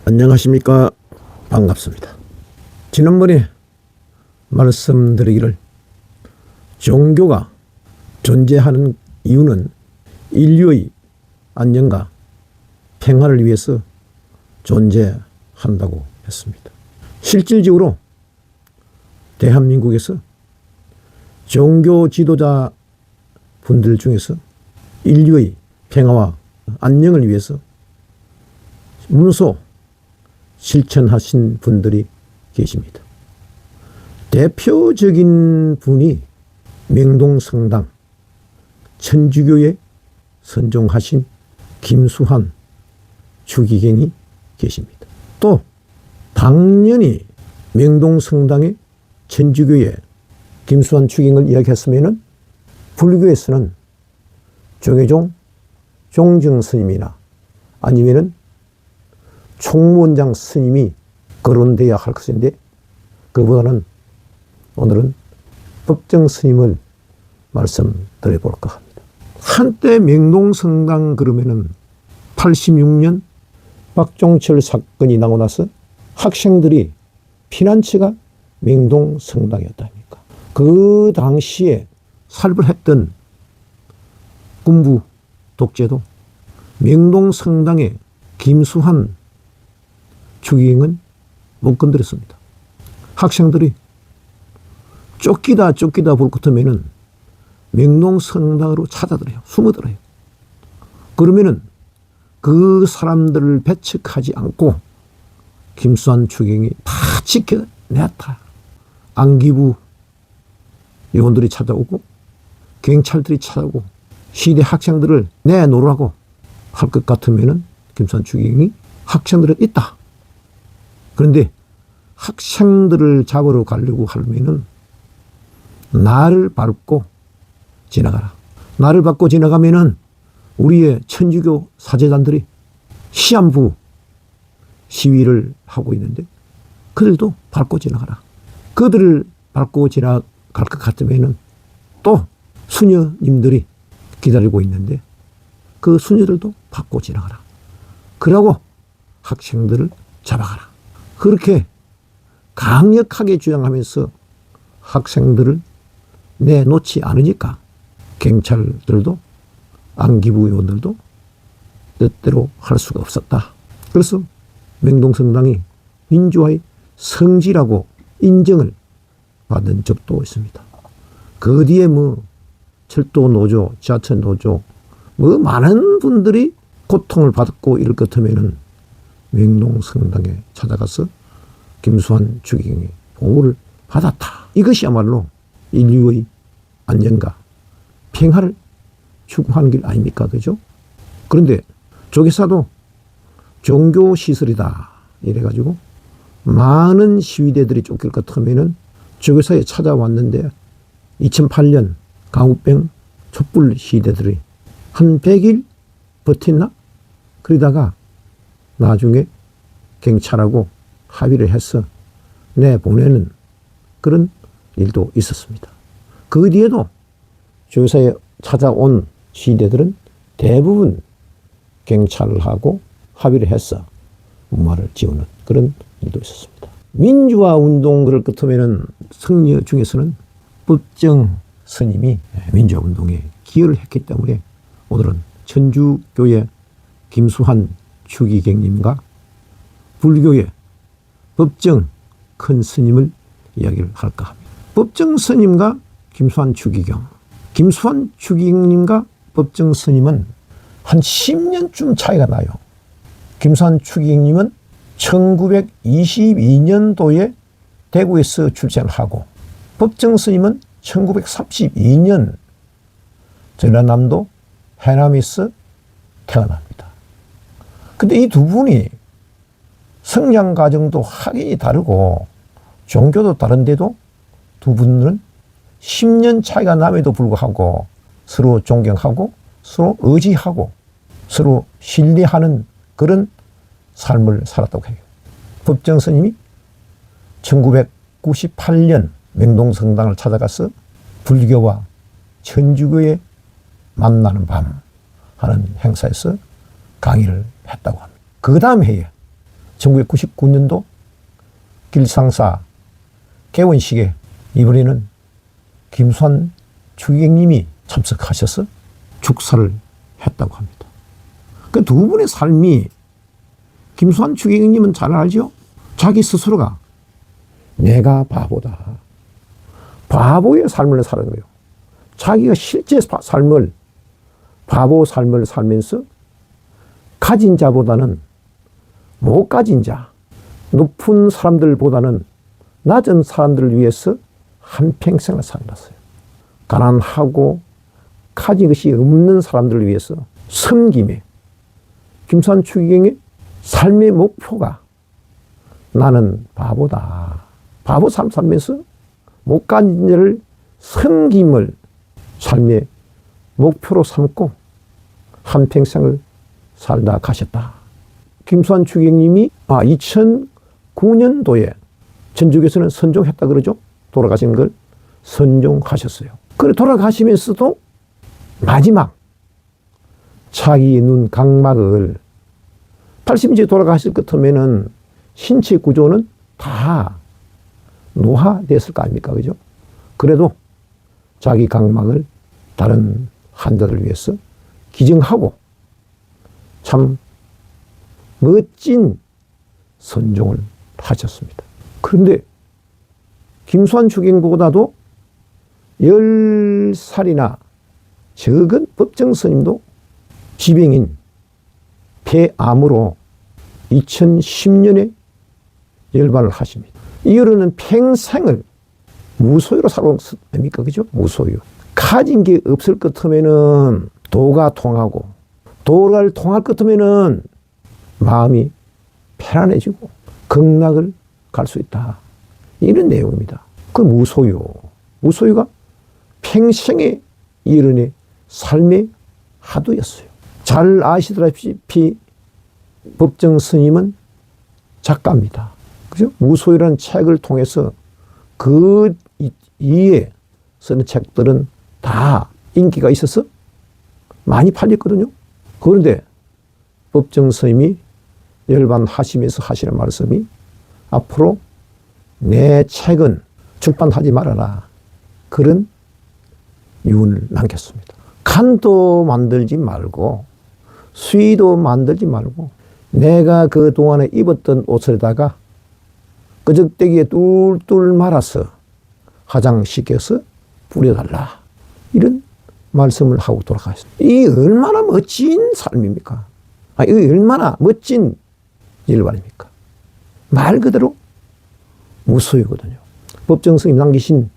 안녕하십니까. 반갑습니다. 지난번에 말씀드리기를 종교가 존재하는 이유는 인류의 안녕과 평화를 위해서 존재한다고 했습니다. 실질적으로 대한민국에서 종교 지도자 분들 중에서 인류의 평화와 안녕을 위해서 문소 실천하신 분들이 계십니다. 대표적인 분이 명동성당 천주교에 선종하신 김수환 추기경이 계십니다. 또 당연히 명동성당의 천주교에 김수환 추기경을 이야기했으면 불교에서는 정혜종 종정 스님이나 아니면은 총무원장 스님이 거론돼야 할 것인데, 그보다는 오늘은 법정 스님을 말씀드려볼까 합니다. 한때 명동성당 그러면은 86년 박종철 사건이 나고 나서 학생들이 피난처가 명동성당이었다니까. 그 당시에 살벌했던 군부 독재도 명동성당의 김수환 추기경은 못 건드렸습니다. 학생들이 쫓기다 볼 것 같으면은 명동성당으로 찾아들어요. 숨어들어요. 그러면은 그 사람들을 배척하지 않고 김수환 추기경이 다 지켜냈다. 안기부 요원들이 찾아오고 경찰들이 찾아오고 시대 학생들을 내놓으라고 할 것 같으면은 김수환 추기경이 학생들은 있다. 그런데 학생들을 잡으러 가려고 하면은 나를 밟고 지나가라. 나를 밟고 지나가면은 우리의 천주교 사제단들이 시한부 시위를 하고 있는데 그들도 밟고 지나가라. 그들을 밟고 지나갈 것 같으면은 또 수녀님들이 기다리고 있는데 그 수녀들도 밟고 지나가라. 그러고 학생들을 잡아가라. 그렇게 강력하게 주장하면서 학생들을 내놓지 않으니까 경찰들도 안기부 요원들도 뜻대로 할 수가 없었다. 그래서 명동성당이 민주화의 성지라고 인정을 받은 적도 있습니다. 그 뒤에 철도 노조, 지하철 노조, 많은 분들이 고통을 받고 이럴 것 같으면은 명동성당에 찾아가서 김수환 추기경의 보호를 받았다. 이것이야말로 인류의 안녕과 평화를 추구하는 길 아닙니까? 그죠? 그런데 조계사도 종교시설이다. 이래가지고 많은 시위대들이 쫓길 것 같으면은 조계사에 찾아왔는데 2008년 강우병 촛불 시위대들이 한 100일 버텼나? 그러다가 나중에 경찰하고 합의를 해서 내보내는 그런 일도 있었습니다. 그 뒤에도 조계사에 찾아온 시위대들은 대부분 경찰하고 합의를 해서 무마를 지우는 그런 일도 있었습니다. 민주화 운동 그럴 것 같으면은 성녀 중에서는 법정 스님이 민주화 운동에 기여를 했기 때문에 오늘은 천주교의 김수환 추기경님과 불교의 법정 큰 스님을 이야기를 할까 합니다. 법정 스님과 김수환 추기경. 김수환 추기경님과 법정 스님은 한 10년쯤 차이가 나요. 김수환 추기경님은 1922년도에 대구에서 출생을 하고 법정 스님은 1932년 전라남도 해남에서 태어납니다. 근데 이 두 분이 성장 과정도 확연히 다르고 종교도 다른데도 두 분은 10년 차이가 남에도 불구하고 서로 존경하고 서로 의지하고 서로 신뢰하는 그런 삶을 살았다고 해요. 법정 스님이 1998년 명동성당을 찾아가서 불교와 천주교의 만나는 밤 하는 행사에서 강의를 했다고 합니다. 그 다음 해에 1999년도 길상사 개원식에 이번에는 김수환 추기경님이 참석하셔서 축사를 했다고 합니다. 그 두 분의 삶이, 김수환 추기경님은 잘 알죠? 자기 스스로가 내가 바보다. 바보의 삶을 사는 거예요. 자기가 실제 삶을, 바보 삶을 살면서 가진 자보다는 못 가진 자, 높은 사람들보다는 낮은 사람들을 위해서 한평생을 살았어요. 가난하고 가진 것이 없는 사람들을 위해서 섬김에, 김수환 추기경의 삶의 목표가 나는 바보다. 바보 삶 살면서 못 가진 자를 섬김을 삶의 목표로 삼고 한평생을 살다 가셨다. 김수환 추기경님이 2009년도에 전주교에서는 선종했다 그러죠. 돌아가신 걸 선종하셨어요. 그래 돌아가시면서도 마지막 자기 눈 각막을 80세 돌아가실 것 같으면은 신체 구조는 다 노화됐을 거 아닙니까? 그죠? 그래도 자기 각막을 다른 환자들을 위해서 기증하고 참 멋진 선종을 하셨습니다. 그런데 김수환 추기경보다도 10살이나 적은 법정 스님도 지병인 폐암으로 2010년에 열반을 하십니다. 이어로는 평생을 무소유로 살아온 겁니까? 그죠? 무소유. 가진 게 없을 것 같으면은 도가 통하고, 도를 통할 것 같으면은 마음이 편안해지고 극락을 갈 수 있다. 이런 내용입니다. 그 무소유. 무소유가 평생의 이른의 삶의 하도였어요. 잘 아시다시피 법정 스님은 작가입니다. 그죠? 무소유라는 책을 통해서 그 이에 쓰는 책들은 다 인기가 있어서 많이 팔렸거든요. 그런데 법정 스님이 열반하시면서 하시는 말씀이 앞으로 내 책은 출판하지 말아라. 그런 유언을 남겼습니다. 칸도 만들지 말고 수의도 만들지 말고 내가 그동안에 입었던 옷에다가 끄적대기에 뚫뚫 말아서 화장시켜서 뿌려달라. 이런 말씀을 하고 돌아가셨습니다. 이 얼마나 멋진 삶입니까? 이 얼마나 멋진 일반입니까? 말 그대로 무소유거든요. 법정 스님 남기신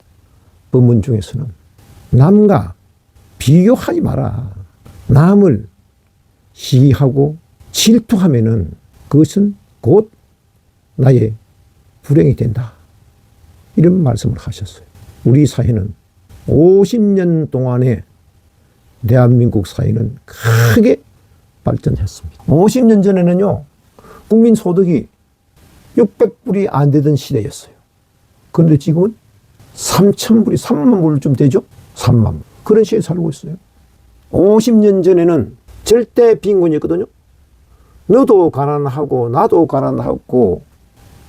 법문 중에서는 남과 비교하지 마라. 남을 시기하고 질투하면은 그것은 곧 나의 불행이 된다. 이런 말씀을 하셨어요. 우리 사회는 50년 동안에 대한민국 사회는 크게 발전했습니다. 50년 전에는요, 국민 소득이 600불이 안 되던 시대였어요. 그런데 지금은 3,000불이 3만 불 좀 되죠? 3만 불. 그런 시대에 살고 있어요. 50년 전에는 절대 빈곤이었거든요. 너도 가난하고 나도 가난하고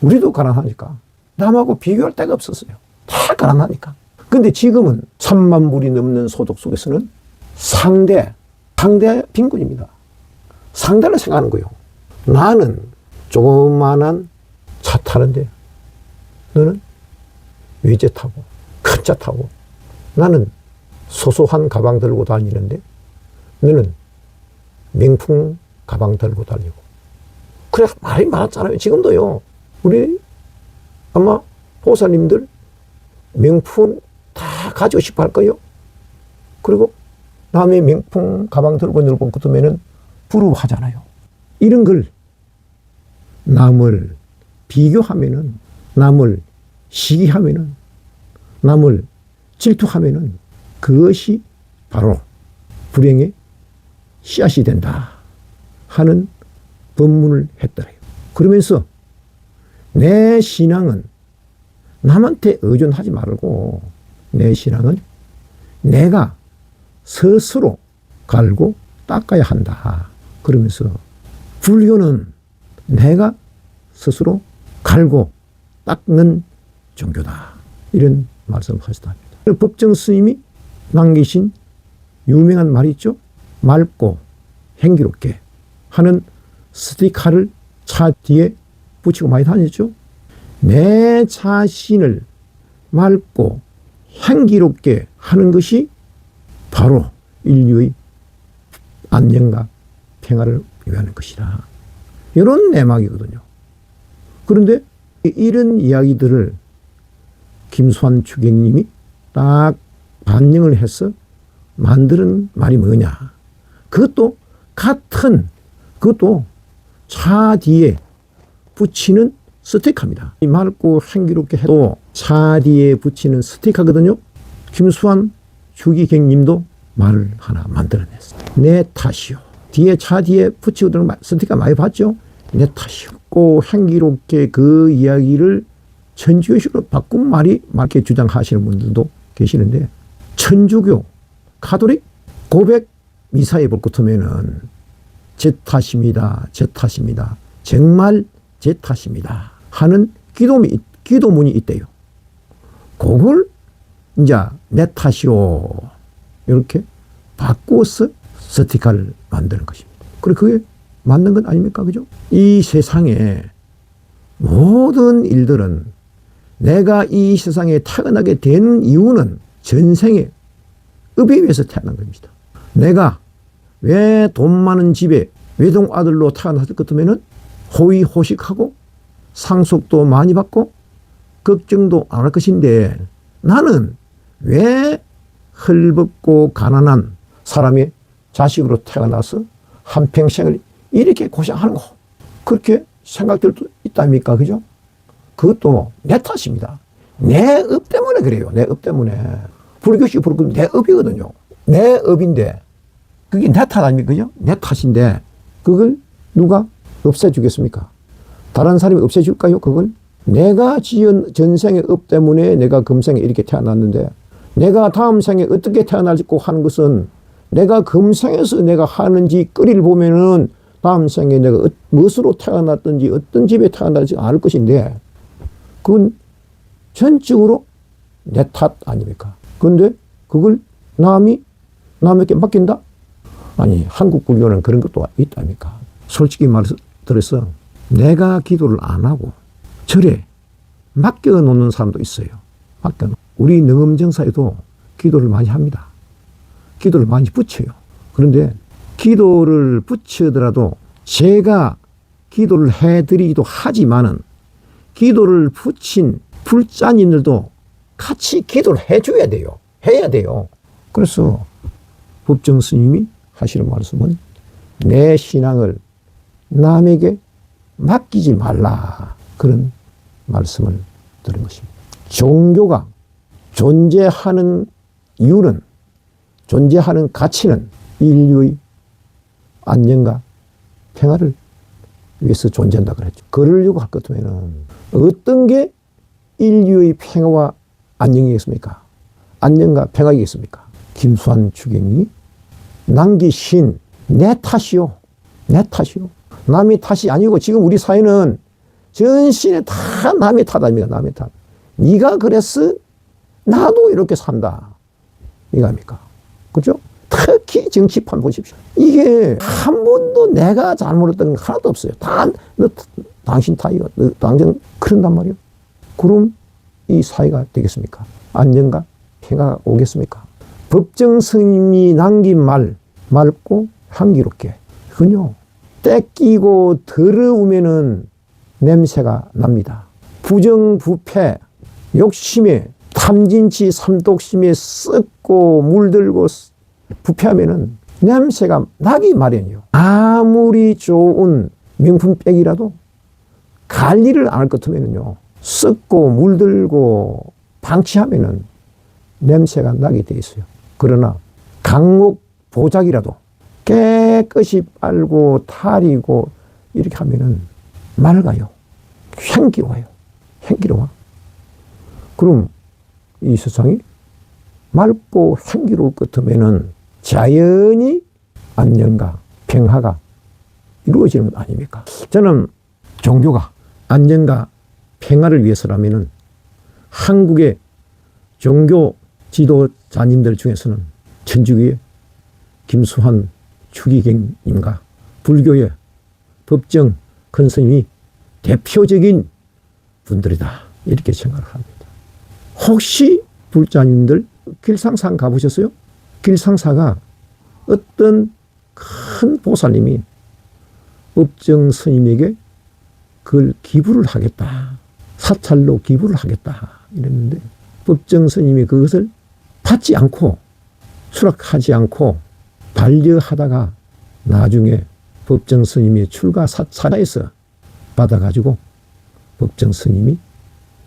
우리도 가난하니까 남하고 비교할 데가 없었어요. 다 가난하니까. 근데 지금은 3만 불이 넘는 소득 속에서는 상대 빈곤입니다. 상대를 생각하는 거예요. 나는 조그만한 차 타는데 너는 외제 타고 큰 차 타고 나는 소소한 가방 들고 다니는데 너는 명품 가방 들고 다니고. 그래 말이 많았잖아요. 지금도요. 우리 아마 보살님들 명품 다 가지고 싶어 할 거예요. 그리고 남의 명품 가방 들고 있는 걸 보면은 부러워하잖아요. 이런 걸 남을 비교하면은, 남을 시기하면은, 남을 질투하면은 그것이 바로 불행의 씨앗이 된다 하는 법문을 했더래요. 그러면서 내 신앙은 남한테 의존하지 말고 내 신앙은 내가 스스로 갈고 닦아야 한다. 그러면서 불교는 내가 스스로 갈고 닦는 종교다. 이런 말씀하셨다 합니다. 법정 스님이 남기신 유명한 말이 있죠. 맑고 향기롭게 하는 스티커를 차 뒤에 붙이고 많이 다녔죠. 내 자신을 맑고 향기롭게 하는 것이 바로 인류의 안녕과 평화를 위하는 것이다. 이런 내막이거든요. 그런데 이런 이야기들을 김수환 추객님이 딱 반영을 해서 만드는 말이 뭐냐. 그것도 차 뒤에 붙이는 스티커입니다. 맑고 향기롭게 해도 차 뒤에 붙이는 스티커거든요. 김수환 추기경님도 말을 하나 만들어냈어요. 내 탓이요. 차 뒤에 붙이고 들은 스티커 많이 봤죠? 내 탓이요. 고 향기롭게 그 이야기를 천주교식으로 바꾼 말이 맞게 주장하시는 분들도 계시는데, 천주교, 가톨릭 고백 미사에 볼 것 하면은 제 탓입니다. 제 탓입니다. 정말 제 탓입니다. 하는 기도문이 있대요. 그걸 이제 내 탓이요. 이렇게 바꾸어서 스티커를 만드는 것입니다. 그리고 그게 맞는 건 아닙니까? 그죠? 이 세상에 모든 일들은 내가 이 세상에 태어나게 된 이유는 전생에 업에 의해서 태어난 겁니다. 내가 왜 돈 많은 집에 외동 아들로 태어났을 것 같으면 호의호식하고 상속도 많이 받고 걱정도 안 할 것인데, 나는 왜 헐벗고 가난한 사람의 자식으로 태어나서 한평생을 이렇게 고생하는고, 그렇게 생각될 수 있답니까? 그죠? 그것도 내 탓입니다. 내 업 때문에 그래요. 내 업 때문에. 불교식 불교 내 업이거든요. 내 업인데 그게 내 탓 아닙니까? 그죠? 내 탓인데 그걸 누가 없애주겠습니까? 다른 사람이 없애줄까요? 그걸? 내가 지은 전생의 업 때문에 내가 금생에 이렇게 태어났는데, 내가 다음 생에 어떻게 태어날고 하는 것은 내가 금생에서 내가 하는지 거리를 보면은 다음 생에 내가 무엇으로 태어났든지 어떤 집에 태어날지 알 것인데, 그건 전적으로 내 탓 아닙니까? 그런데 그걸 남에게 맡긴다? 아니, 한국 불교는 그런 것도 있다니까. 솔직히 말해서 내가 기도를 안 하고 절에 맡겨놓는 사람도 있어요. 우리 능엄정사에도 기도를 많이 합니다. 기도를 많이 붙여요. 그런데 기도를 붙이더라도 제가 기도를 해드리기도 하지만은 기도를 붙인 불자님들도 같이 기도를 해줘야 돼요. 해야 돼요. 그래서 법정 스님이 하시는 말씀은 내 신앙을 남에게 맡기지 말라, 그런 말씀을 드린 것입니다. 종교가 존재하는 이유는, 존재하는 가치는 인류의 안녕과 평화를 위해서 존재한다 그랬죠. 그러려고 할 것 같으면 어떤 게 인류의 평화와 안녕이겠습니까? 안녕과 평화이겠습니까? 김수환 추객님이 남기신 내 탓이요. 내 탓이요. 남의 탓이 아니고, 지금 우리 사회는 전신에 다 남의 탓 아닙니까? 남의 탓. 네가 그래서 나도 이렇게 산다. 이거 아닙니까? 그죠? 특히 정치판 보십시오. 이게 한 번도 내가 잘못했던 건 하나도 없어요. 다 너 당신 탓이요. 너 당신 그런단 말이에요. 그럼 이 사회가 되겠습니까? 안녕과 평화가 오겠습니까? 법정 스님이 남긴 말, 맑고 향기롭게. 그건요, 떼끼고 더러우면은 냄새가 납니다. 부정부패, 욕심에, 탐진치, 삼독심에 썩고 물들고 부패하면은 냄새가 나기 마련이요. 아무리 좋은 명품백이라도 관리를 안 할 것 같으면요, 썩고 물들고 방치하면은 냄새가 나게 돼 있어요. 그러나 강목 보자기라도 깨끗이 빨고 타리고 이렇게 하면은 맑아요. 향기로워요. 향기로워. 그럼 이 세상이 맑고 향기로울 것 같으면은 자연히 안녕과 평화가 이루어지는 것 아닙니까? 저는 종교가 안정과 평화를 위해서라면은 한국의 종교 지도자님들 중에서는 천주교의 김수환 추기경님과 불교의 법정 큰 스님이 대표적인 분들이다. 이렇게 생각을 합니다. 혹시 불자님들 길상사 가보셨어요? 길상사가 어떤 큰 보살님이 법정 스님에게 그걸 기부를 하겠다. 사찰로 기부를 하겠다. 이랬는데 법정 스님이 그것을 받지 않고 수락하지 않고 반려하다가 나중에 법정 스님이 출가 사찰에서 받아가지고 법정 스님이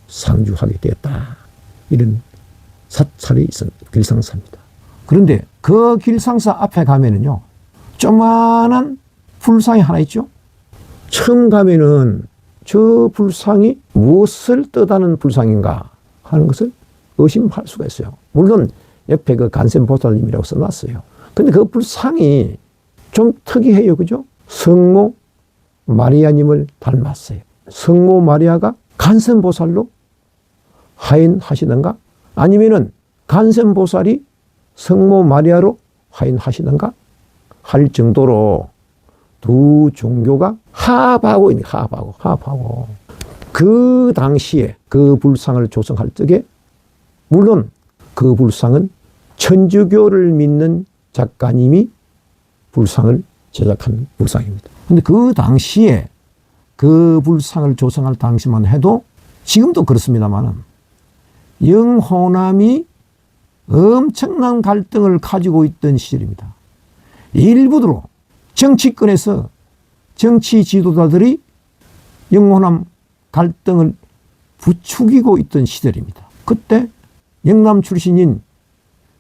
상주하게 되었다. 이런 사찰이 있은 길상사입니다. 그런데 그 길상사 앞에 가면은요, 조그만한 불상이 하나 있죠. 처음 가면은 저 불상이 무엇을 뜻하는 불상인가 하는 것을 의심할 수가 있어요. 물론 옆에 그 간센보살님이라고 써놨어요. 근데 그 불상이 좀 특이해요. 그죠? 성모 마리아님을 닮았어요. 성모 마리아가 간센보살로 하인하시던가 아니면은 간센보살이 성모 마리아로 하인하시던가 할 정도로 두 종교가 합하고 있는 합하고 그 당시에 그 불상을 조성할 적에 물론 그 불상은 천주교를 믿는 작가님이 불상을 제작한 불상입니다. 근데 그 당시에 그 불상을 조성할 당시만 해도 지금도 그렇습니다만은 영호남이 엄청난 갈등을 가지고 있던 시절입니다. 일부러 정치권에서 정치 지도자들이 영호남 갈등을 부추기고 있던 시절입니다. 그때 영남 출신인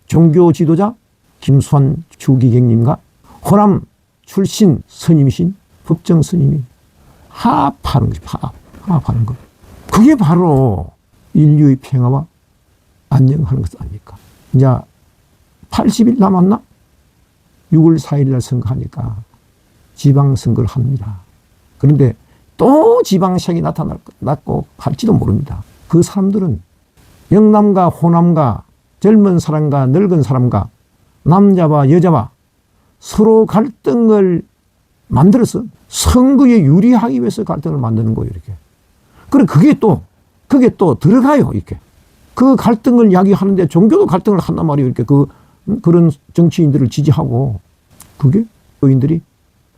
종교 지도자 김수환 추기경님과 호남 출신 스님이신 법정 스님이 합하는 거죠. 합하는 거. 그게 바로 인류의 평화와 안녕하는 것 아닙니까? 이제 80일 남았나? 6월 4일 날 선거하니까 지방선거를 합니다. 그런데 또 지방색이 나타났고 할지도 모릅니다. 그 사람들은 영남과 호남과 젊은 사람과 늙은 사람과 남자와 여자와 서로 갈등을 만들어서 선거에 유리하기 위해서 갈등을 만드는 거예요. 이렇게. 그래 그게 또 들어가요. 이렇게. 그 갈등을 이야기하는데 종교도 갈등을 한단 말이에요. 이렇게 그런 정치인들을 지지하고 그게 교인들이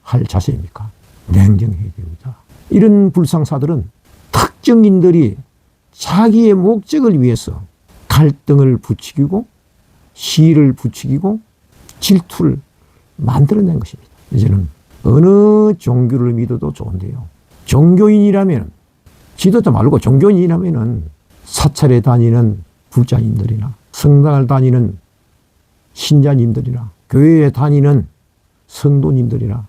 할 자세입니까? 냉정해야 됩니다. 이런 불상사들은 특정인들이 자기의 목적을 위해서 갈등을 부추기고 시를 부추기고 질투를 만들어낸 것입니다. 이제는 어느 종교를 믿어도 좋은데요. 종교인이라면 지도자 말고 종교인이라면 사찰에 다니는 불자님들이나 성당을 다니는 신자님들이나 교회에 다니는 성도님들이나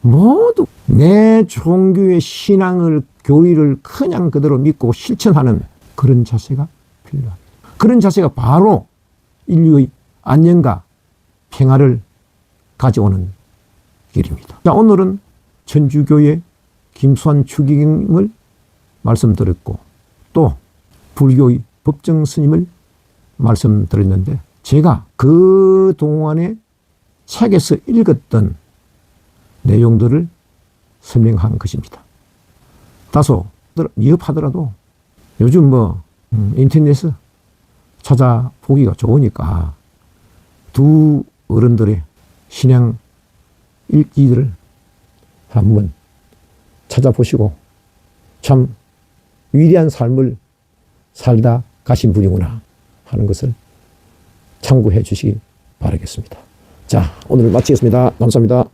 모두 내 종교의 신앙을 교리를 그냥 그대로 믿고 실천하는 그런 자세가 필요합니다. 그런 자세가 바로 인류의 안녕과 평화를 가져오는 길입니다. 자, 오늘은 천주교의 김수환 추기경을 말씀드렸고 또 불교의 법정 스님을 말씀드렸는데 제가 그 동안에 책에서 읽었던 내용들을 설명한 것입니다. 다소 미흡하더라도 요즘 인터넷에서 찾아보기가 좋으니까 두 어른들의 신앙 일기들을 한번 찾아보시고 참 위대한 삶을 살다 가신 분이구나 하는 것을 참고해 주시기 바라겠습니다. 자, 오늘 마치겠습니다. 감사합니다.